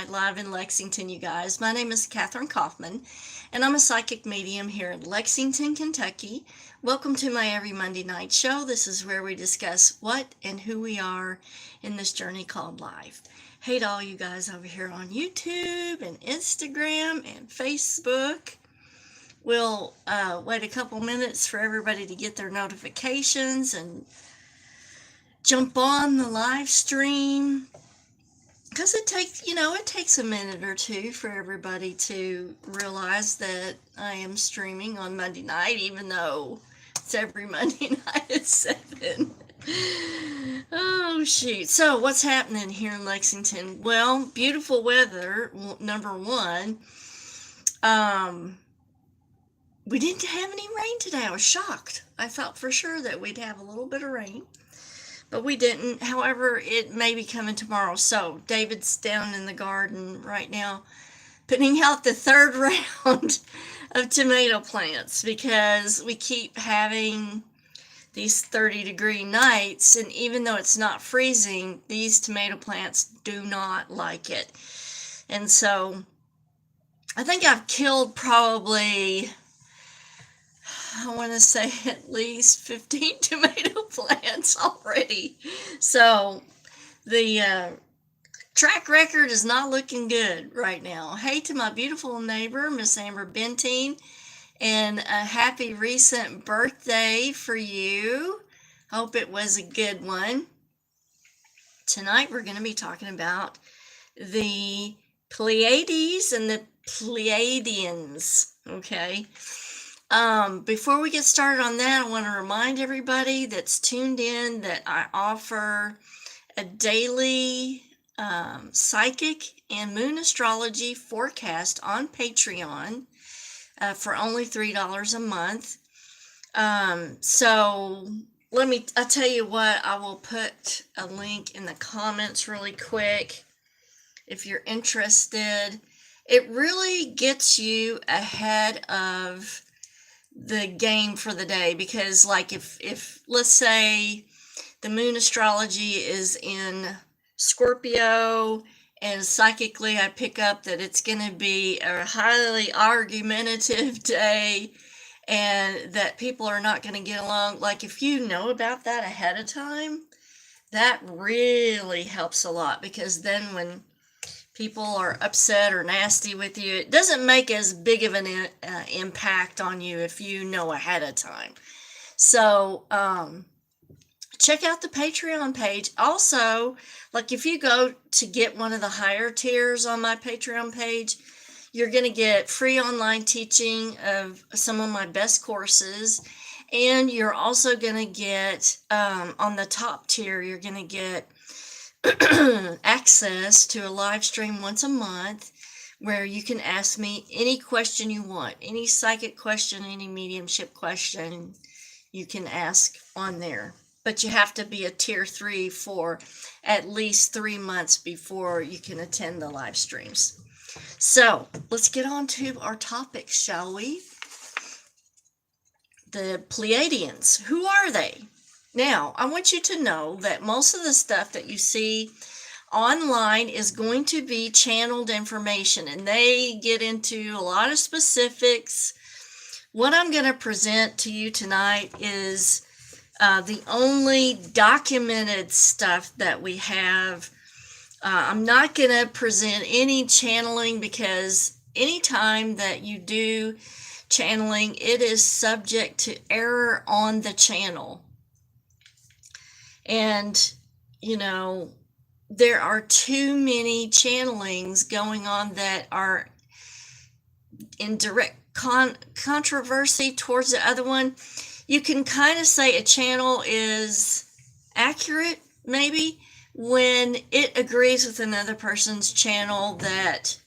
night live in Lexington, you guys. My name is Kathryn Kauffman, and I'm a psychic medium here in Lexington, Kentucky. Welcome to my every Monday night show. This is where we discuss what and who we are in this journey called life. Hey to all you guys over here on YouTube and Instagram and Facebook. We'll wait a couple minutes for everybody to get their notifications and jump on the live stream, because it takes a minute or two for everybody to realize that I am streaming on Monday night, even though it's every Monday night at 7. Oh shoot. So what's happening here in Lexington? Well, beautiful weather, number one. We didn't have any rain today. I was shocked. I thought for sure that we'd have a little bit of rain, but we didn't. However, it may be coming tomorrow. So David's down in the garden right now putting out the third round of tomato plants, because we keep having these 30-degree nights, and even though it's not freezing, these tomato plants do not like it. And so I think I've killed probably, I want to say, at least 15 tomato plants already. So the track record is not looking good right now. Hey to my beautiful neighbor, Miss Amber Benteen, and a happy recent birthday for you. Hope it was a good one. Tonight we're going to be talking about the Pleiades and the Pleiadians, okay? Before we get started on that, I want to remind everybody that's tuned in that I offer a daily psychic and moon astrology forecast on Patreon for only $3 a month. So I'll tell you what, I will put a link in the comments really quick if you're interested. It really gets you ahead of the game for the day, because like if let's say the moon astrology is in Scorpio, and psychically I pick up that it's going to be a highly argumentative day and that people are not going to get along, like if you know about that ahead of time, that really helps a lot, because then when people are upset or nasty with you, it doesn't make as big of an impact on you if you know ahead of time. So check out the Patreon page. Also, like if you go to get one of the higher tiers on my Patreon page, you're going to get free online teaching of some of my best courses. And you're also going to get, on the top tier, you're going to get access to a live stream once a month where you can ask me any question you want, any psychic question, any mediumship question you can ask on there. But you have to be a tier 3 for at least 3 months before you can attend the live streams. So let's get on to our topic, shall we? The Pleiadians. Who are they? Now, I want you to know that most of the stuff that you see online is going to be channeled information, and they get into a lot of specifics. What I'm going to present to you tonight is the only documented stuff that we have. I'm not going to present any channeling, because anytime that you do channeling, it is subject to error on the channel. And, there are too many channelings going on that are in direct controversy towards the other one. You can kind of say a channel is accurate, maybe, when it agrees with another person's channel that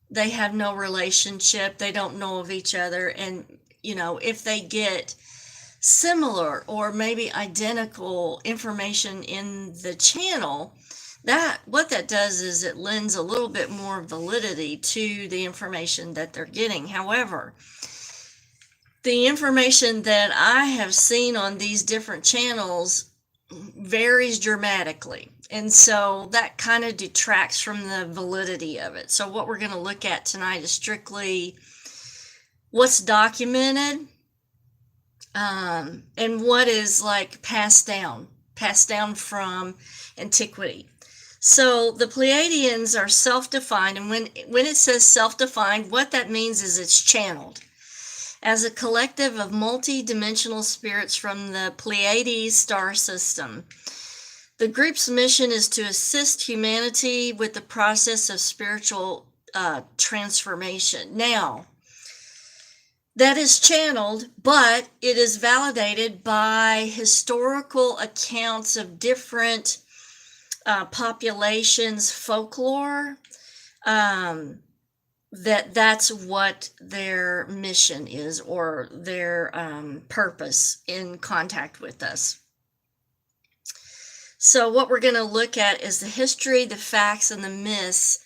they have no relationship, they don't know of each other, and, if they get similar or maybe identical information in the channel, what that does is it lends a little bit more validity to the information that they're getting. However, the information that I have seen on these different channels varies dramatically. And so that kind of detracts from the validity of it. So what we're going to look at tonight is strictly what's documented, and what is like passed down from antiquity. So the Pleiadians are self-defined, and when it says self-defined, what that means is it's channeled as a collective of multi-dimensional spirits from the Pleiades star system. The group's mission is to assist humanity with the process of spiritual transformation. Now, that is channeled, but it is validated by historical accounts of different populations' folklore, that's what their mission is, or their purpose in contact with us. So what we're going to look at is the history, the facts, and the myths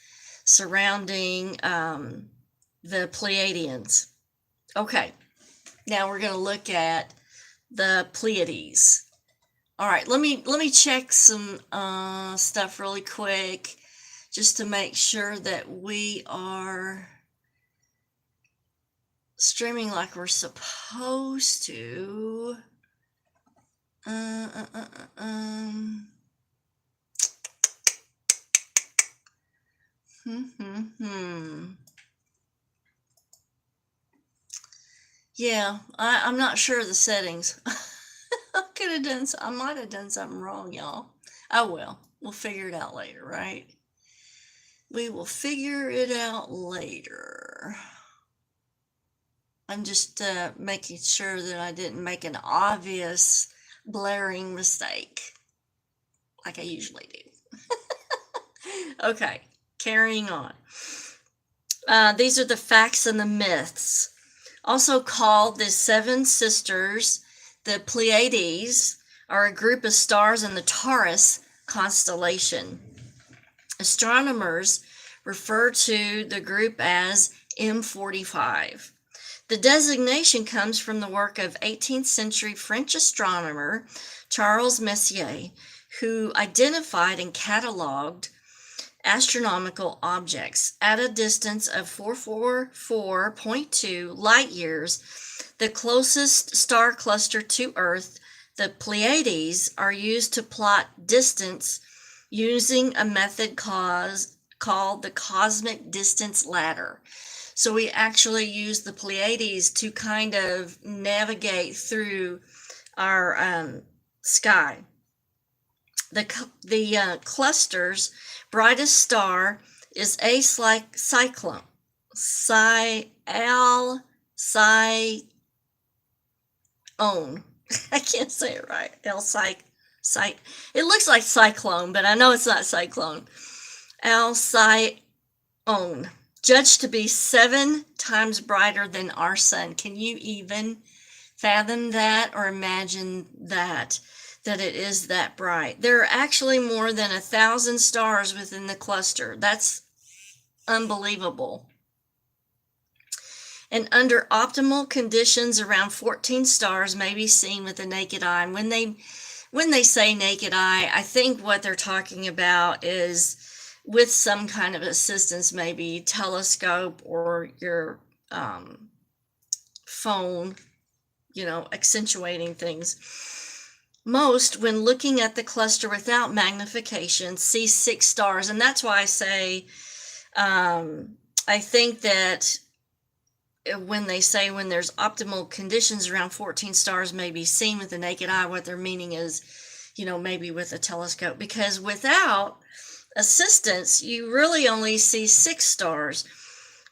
surrounding the Pleiadians. Okay, now we're going to look at the Pleiades. All right, let me check some stuff really quick, just to make sure that we are streaming like we're supposed to. Yeah, I'm not sure of the settings. I might have done something wrong, y'all. Oh well, we'll figure it out later, right? We will figure it out later. I'm just making sure that I didn't make an obvious blaring mistake like I usually do. Okay, carrying on. These are the facts and the myths. Also called the Seven Sisters, the Pleiades are a group of stars in the Taurus constellation. Astronomers refer to the group as M45. The designation comes from the work of 18th century French astronomer Charles Messier, who identified and cataloged astronomical objects at a distance of 444.2 light years. The closest star cluster to Earth, the Pleiades, are used to plot distance using a method called the cosmic distance ladder. So we actually use the Pleiades to kind of navigate through our sky. The cluster's brightest star is A Cyclone. I can't say it right. It looks like cyclone, but I know it's not cyclone. Alcyone, judged to be 7 times brighter than our sun. Can you even fathom that or imagine that it is that bright? There are actually more than 1,000 stars within the cluster. That's unbelievable. And under optimal conditions, around 14 stars may be seen with the naked eye. And when they say naked eye, I think what they're talking about is with some kind of assistance, maybe telescope or your phone, accentuating things. Most, when looking at the cluster without magnification, see 6 stars. And that's why I say, I think that when they say when there's optimal conditions, around 14 stars may be seen with the naked eye, what they're meaning is, maybe with a telescope. Because without assistance, you really only see 6 stars.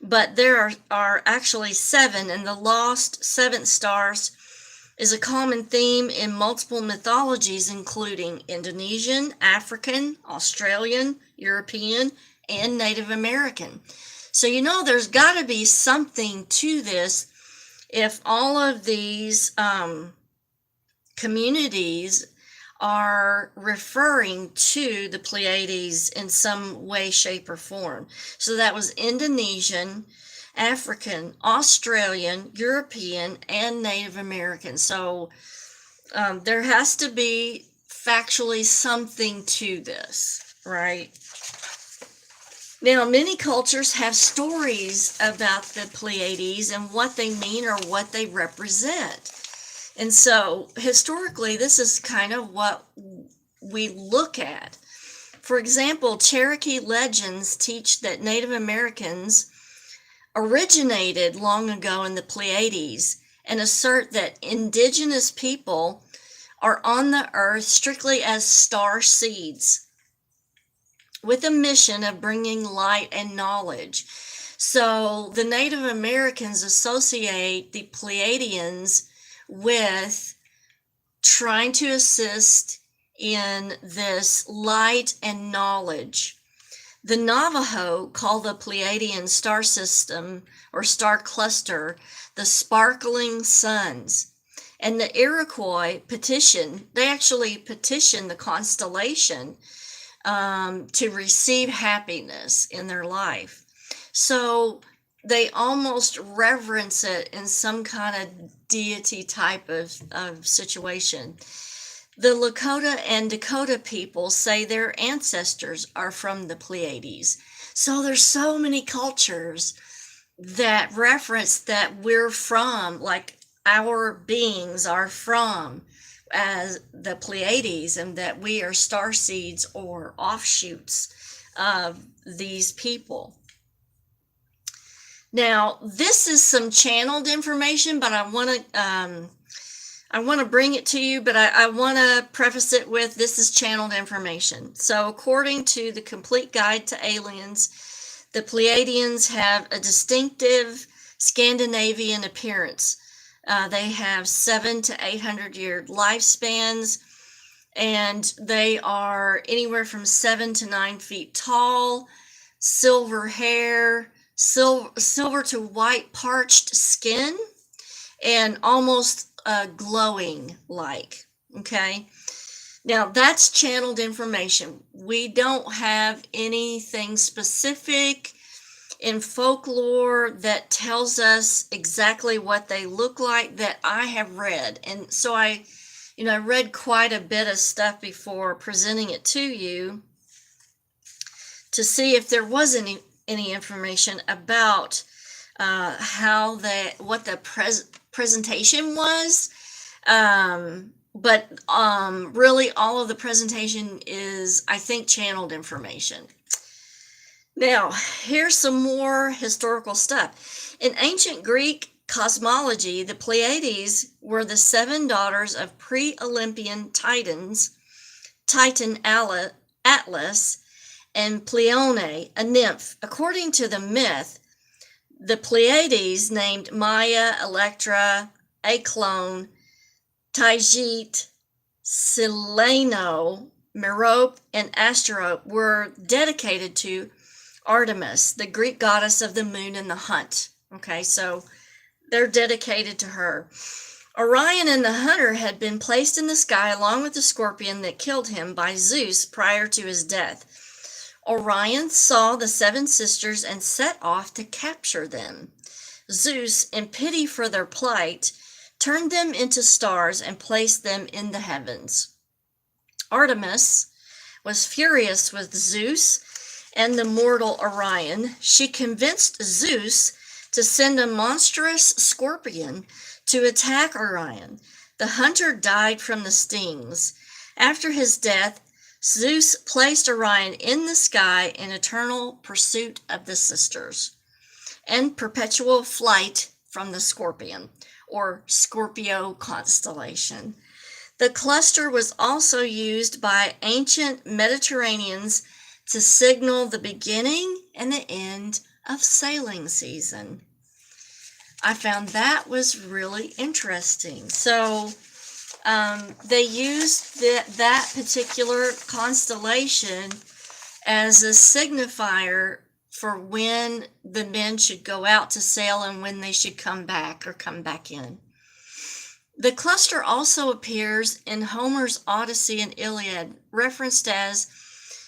But there are actually 7, and the lost 7th stars is a common theme in multiple mythologies, including Indonesian, African, Australian, European, and Native American. So there's got to be something to this if all of these communities are referring to the Pleiades in some way, shape, or form. So that was Indonesian, African, Australian, European, and Native American. So there has to be factually something to this, right? Now, many cultures have stories about the Pleiades and what they mean or what they represent. And so, historically, this is kind of what we look at. For example, Cherokee legends teach that Native Americans originated long ago in the Pleiades and assert that indigenous people are on the earth strictly as star seeds with a mission of bringing light and knowledge. So the Native Americans associate the Pleiadians with trying to assist in this light and knowledge. The Navajo call the Pleiadian star system or star cluster the sparkling suns. And the Iroquois actually petition the constellation to receive happiness in their life. So they almost reverence it in some kind of deity type of situation. The Lakota and Dakota people say their ancestors are from the Pleiades. So there's so many cultures that reference that we're from, like our beings are from as the Pleiades, and that we are star seeds or offshoots of these people. Now, this is some channeled information, but I want to bring it to you, but I want to preface it with this is channeled information. So according to the Complete Guide to Aliens, the Pleiadians have a distinctive Scandinavian appearance. They have 700 to 800 year lifespans, and they are anywhere from 7 to 9 feet tall, silver hair, silver to white parched skin, and almost glowing like. Okay, now that's channeled information. We don't have anything specific in folklore that tells us exactly what they look like that I have read. And so I read quite a bit of stuff before presenting it to you to see if there was any information about what the presentation was. But really all of the presentation is, I think, channeled information. Now, here's some more historical stuff. In ancient Greek cosmology, the Pleiades were the 7 daughters of pre-Olympian titans, Titan Atlas, and Pleione, a nymph. According to the myth, the Pleiades, named Maya, Electra, Aclone, Taigit, Sileno, Merope, and Asterope, were dedicated to Artemis, the Greek goddess of the moon and the hunt. Okay, so they're dedicated to her. Orion and the hunter had been placed in the sky along with the scorpion that killed him by Zeus prior to his death. Orion saw the 7 sisters and set off to capture them. Zeus, in pity for their plight, turned them into stars and placed them in the heavens. Artemis was furious with Zeus and the mortal Orion. She convinced Zeus to send a monstrous scorpion to attack Orion. The hunter died from the stings. After his death, Zeus placed Orion in the sky in eternal pursuit of the sisters and perpetual flight from the scorpion, or Scorpio constellation. The cluster was also used by ancient Mediterraneans to signal the beginning and the end of sailing season. I found that was really interesting. So they used that particular constellation as a signifier for when the men should go out to sail and when they should come back or come back in. The cluster also appears in Homer's Odyssey and Iliad, referenced as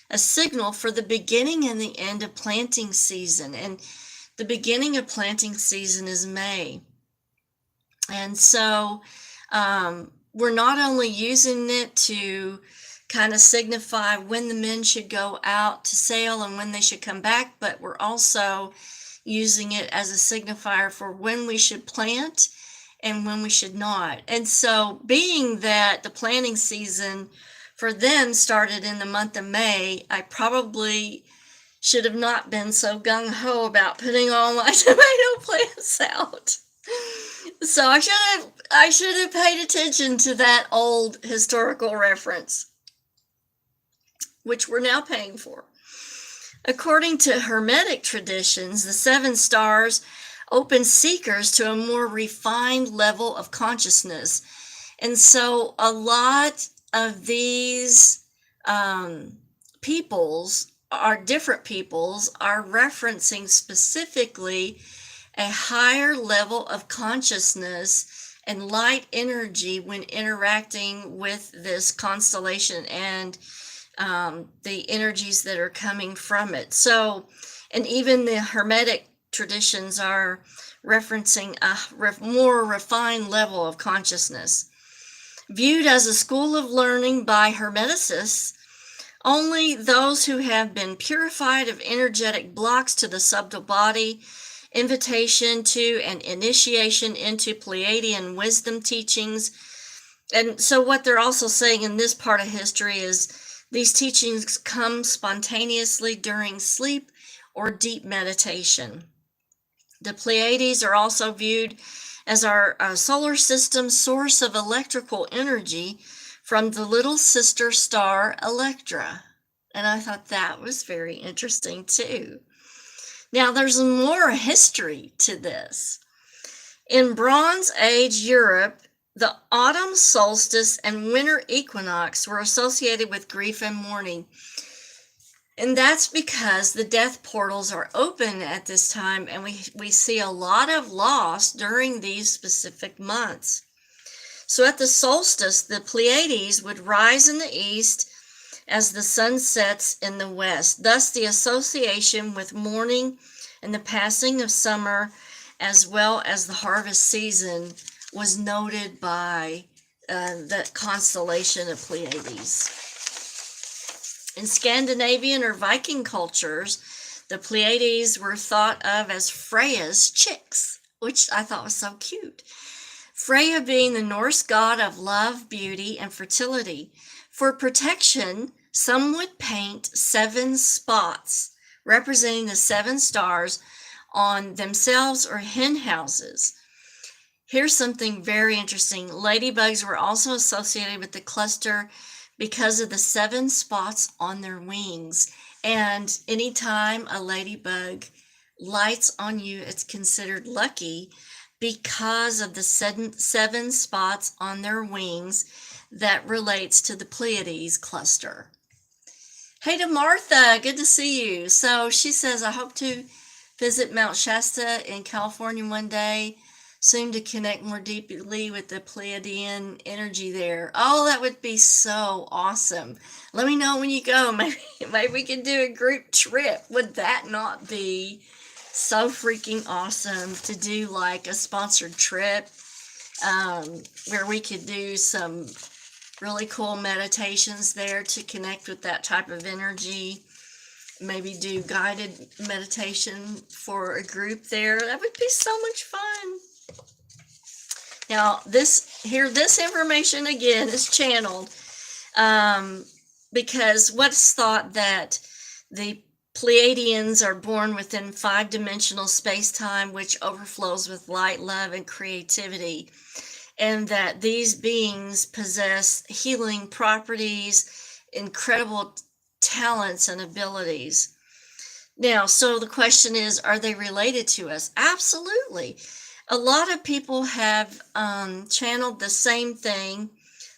a signal for the beginning and the end of planting season. And the beginning of planting season is May. And so we're not only using it to kind of signify when the men should go out to sail and when they should come back, but we're also using it as a signifier for when we should plant and when we should not. And so, being that the planting season for them started in the month of May, I probably should have not been so gung-ho about putting all my tomato plants out. So I should have paid attention to that old historical reference, which we're now paying for. According to Hermetic traditions, the 7 stars open seekers to a more refined level of consciousness. And so a lot of these peoples different peoples are referencing specifically a higher level of consciousness and light energy when interacting with this constellation and the energies that are coming from it. So, and even the Hermetic traditions are referencing a more refined level of consciousness. Viewed as a school of learning by Hermeticists, only those who have been purified of energetic blocks to the subtle body, invitation to and initiation into Pleiadian wisdom teachings. And so what they're also saying in this part of history is these teachings come spontaneously during sleep or deep meditation. The Pleiades are also viewed as our solar system's source of electrical energy from the little sister star Electra. And I thought that was very interesting too. Now there's more history to this. In Bronze Age Europe, the autumn solstice and winter equinox were associated with grief and mourning. And that's because the death portals are open at this time, and we see a lot of loss during these specific months. So at the solstice, the Pleiades would rise in the east as the sun sets in the west. Thus, the association with mourning and the passing of summer, as well as the harvest season, was noted by the constellation of Pleiades. In Scandinavian or Viking cultures, the Pleiades were thought of as Freya's chicks, which I thought was so cute. Freya being the Norse god of love, beauty, and fertility. For protection, some would paint 7 spots representing the 7 stars on themselves or hen houses. Here's something very interesting. Ladybugs were also associated with the cluster because of the 7 spots on their wings. And anytime a ladybug lights on you, it's considered lucky because of the 7 spots on their wings that relates to the Pleiades cluster. Hey to Martha, good to see you. So she says, I hope to visit Mount Shasta in California one day, soon to connect more deeply with the Pleiadian energy there. Oh, that would be so awesome. Let me know when you go. Maybe we can do a group trip. Would that not be so freaking awesome to do like a sponsored trip where we could do some really cool meditations there to connect with that type of energy? Maybe do guided meditation for a group there. That would be so much fun. Now, this information again is channeled because what's thought that the Pleiadians are born within 5-dimensional space-time, which overflows with light, love, and creativity, and that these beings possess healing properties, incredible talents, and abilities. Now, so the question is, are they related to us? Absolutely. A lot of people have channeled the same thing,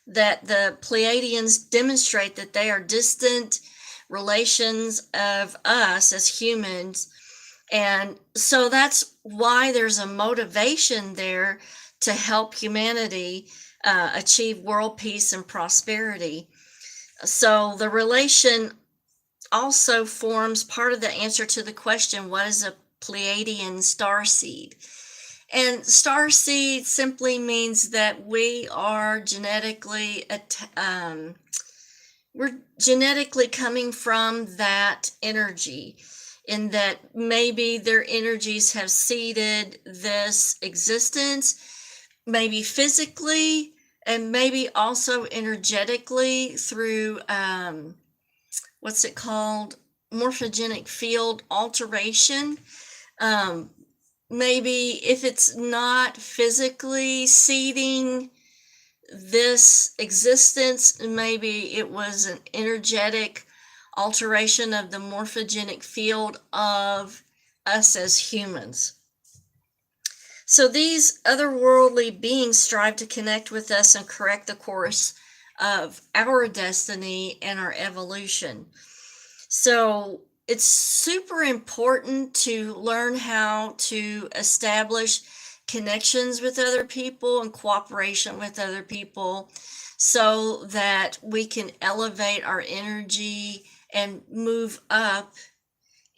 that the Pleiadians demonstrate that they are distant relations of us as humans. And so that's why there's a motivation there to help humanity achieve world peace and prosperity. So the relation also forms part of the answer to the question, what is a Pleiadian starseed? And starseed simply means that we are we're genetically coming from that energy, in that maybe their energies have seeded this existence, maybe physically and maybe also energetically through what's it called, morphogenic field alteration. um, Maybe if it's not physically seeding this existence, maybe it was an energetic alteration of the morphogenic field of us as humans. So these otherworldly beings strive to connect with us and correct the course of our destiny and our evolution. So it's super important to learn how to establish connections with other people and cooperation with other people, so that we can elevate our energy and move up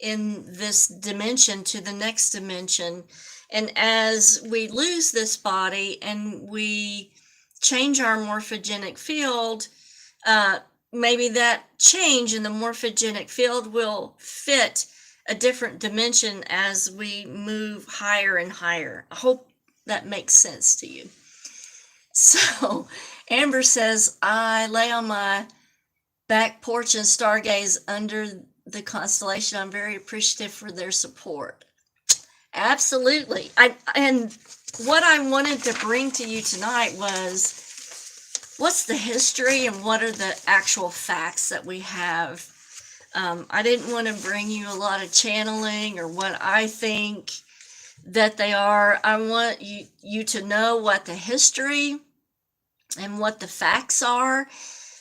in this dimension to the next dimension. And as we lose this body and we change our morphogenic field, maybe that change in the morphogenic field will fit a different dimension as we move higher and higher. I hope that makes sense to you. So Amber says, I lay on my back porch and stargaze under the constellation. I'm very appreciative for their support. Absolutely. And what I wanted to bring to you tonight was, what's the history and what are the actual facts that we have. I didn't want to bring you a lot of channeling or what I think that they are. I want you to know what the history and what the facts are,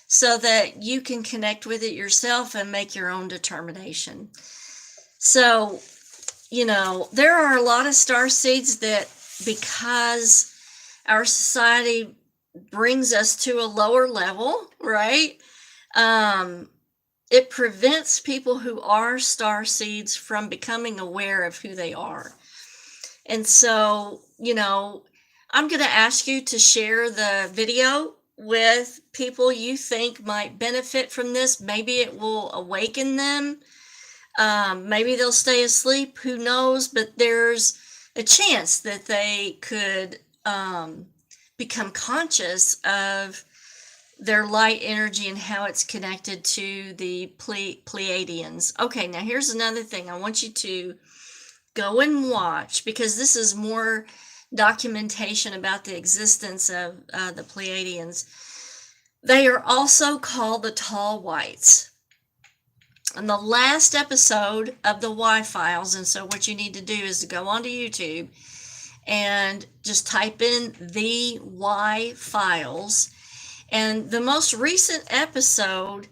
so that you can connect with it yourself and make your own determination. So, there are a lot of star seeds that, because our society brings us to a lower level, right? It prevents people who are star seeds from becoming aware of who they are. And so, I'm going to ask you to share the video with people you think might benefit from this. Maybe it will awaken them. Maybe they'll stay asleep, who knows? But there's a chance that they could become conscious of their light energy and how it's connected to the Pleiadians. Okay, now here's another thing I want you to go and watch, because this is more documentation about the existence of the Pleiadians. They are also called the Tall Whites. In the last episode of the Y Files, and so what you need to do is to go onto YouTube and just type in the Y Files. And the most recent episode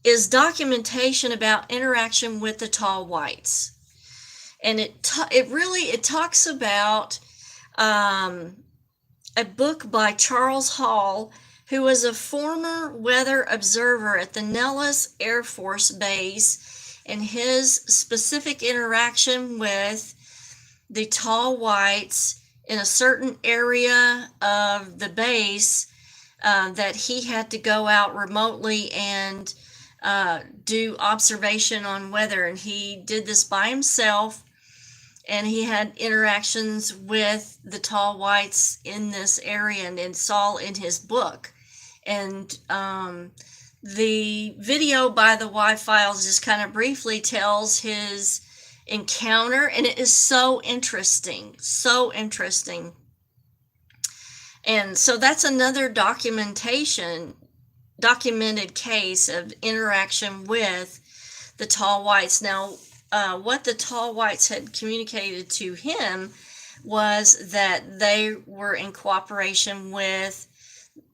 is documentation about interaction with the Tall Whites. And it talks about a book by Charles Hall, who was a former weather observer at the Nellis Air Force Base, and his specific interaction with the Tall Whites in a certain area of the base, that he had to go out remotely and do observation on weather. And he did this by himself, and he had interactions with the Tall Whites in this area, and it's all in his book. And the video by the Y Files just kind of briefly tells his encounter, and it is so interesting. And so that's another documented case of interaction with the Tall Whites. Now, what the Tall Whites had communicated to him was that they were in cooperation with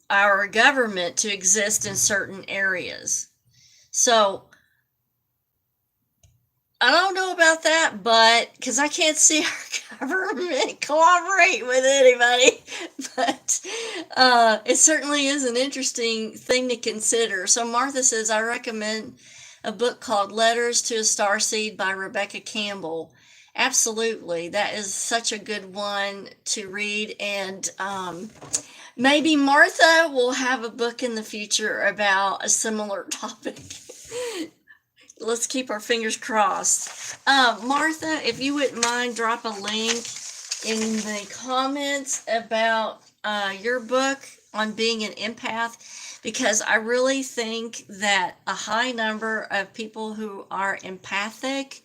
our government to exist in certain areas. So I don't know about that, but because I can't see our government cooperate with anybody, but it certainly is an interesting thing to consider. So Martha says, I recommend a book called Letters to a Starseed by Rebecca Campbell. Absolutely. That is such a good one to read. And maybe Martha will have a book in the future about a similar topic. Let's keep our fingers crossed. Martha, if you wouldn't mind, drop a link in the comments about your book on being an empath, because I really think that a high number of people who are empathic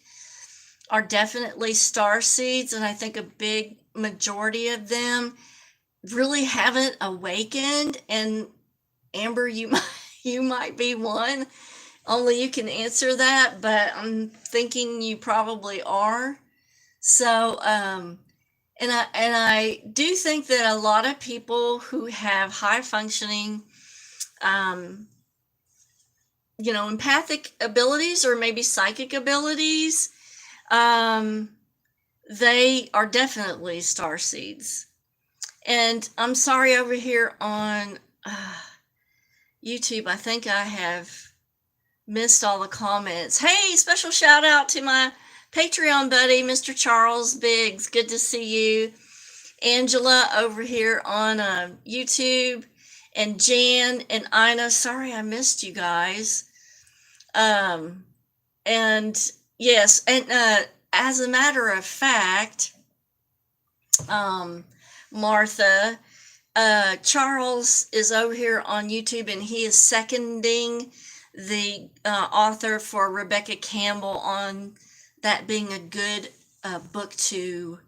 are definitely star seeds, and I think a big majority of them really haven't awakened. And Amber, you might be one. Only you can answer that, but I'm thinking you probably are. So, and I do think that a lot of people who have high functioning, um, empathic abilities or maybe psychic abilities, um, they are definitely star seeds. And I'm sorry, over here on YouTube, I think I have missed all the comments. Hey, special shout out to my Patreon buddy, Mr. Charles Biggs. Good to see you. Angela over here on YouTube, and Jan and Ina. Sorry I missed you guys. And yes, and as a matter of fact, Martha, Charles is over here on YouTube, and he is seconding the author for Rebecca Campbell on that being a good book to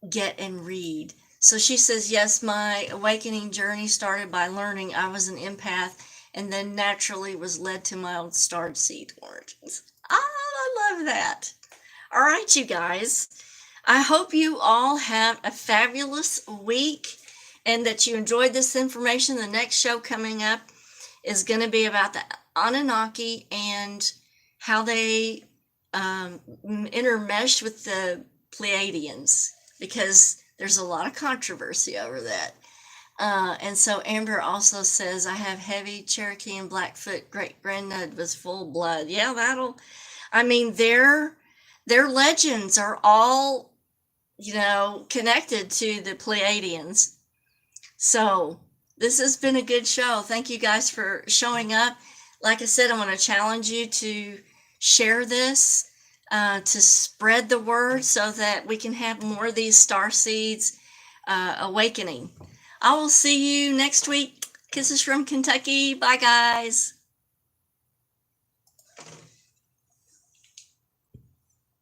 get and read. So she says, yes, my awakening journey started by learning I was an empath, and then naturally was led to my own starred seed origins. I love that. All right, you guys. I hope you all have a fabulous week and that you enjoyed this information. The next show coming up is going to be about the Anunnaki and how they intermeshed with the Pleiadians, because there's a lot of controversy over that. And so Amber also says, I have heavy Cherokee and Blackfoot. Great granddad was full blood. Yeah, their legends are all, connected to the Pleiadians. So this has been a good show. Thank you guys for showing up. Like I said, I want to challenge you to share this, to spread the word so that we can have more of these star seeds awakening. I will see you next week. Kisses from Kentucky. Bye, guys.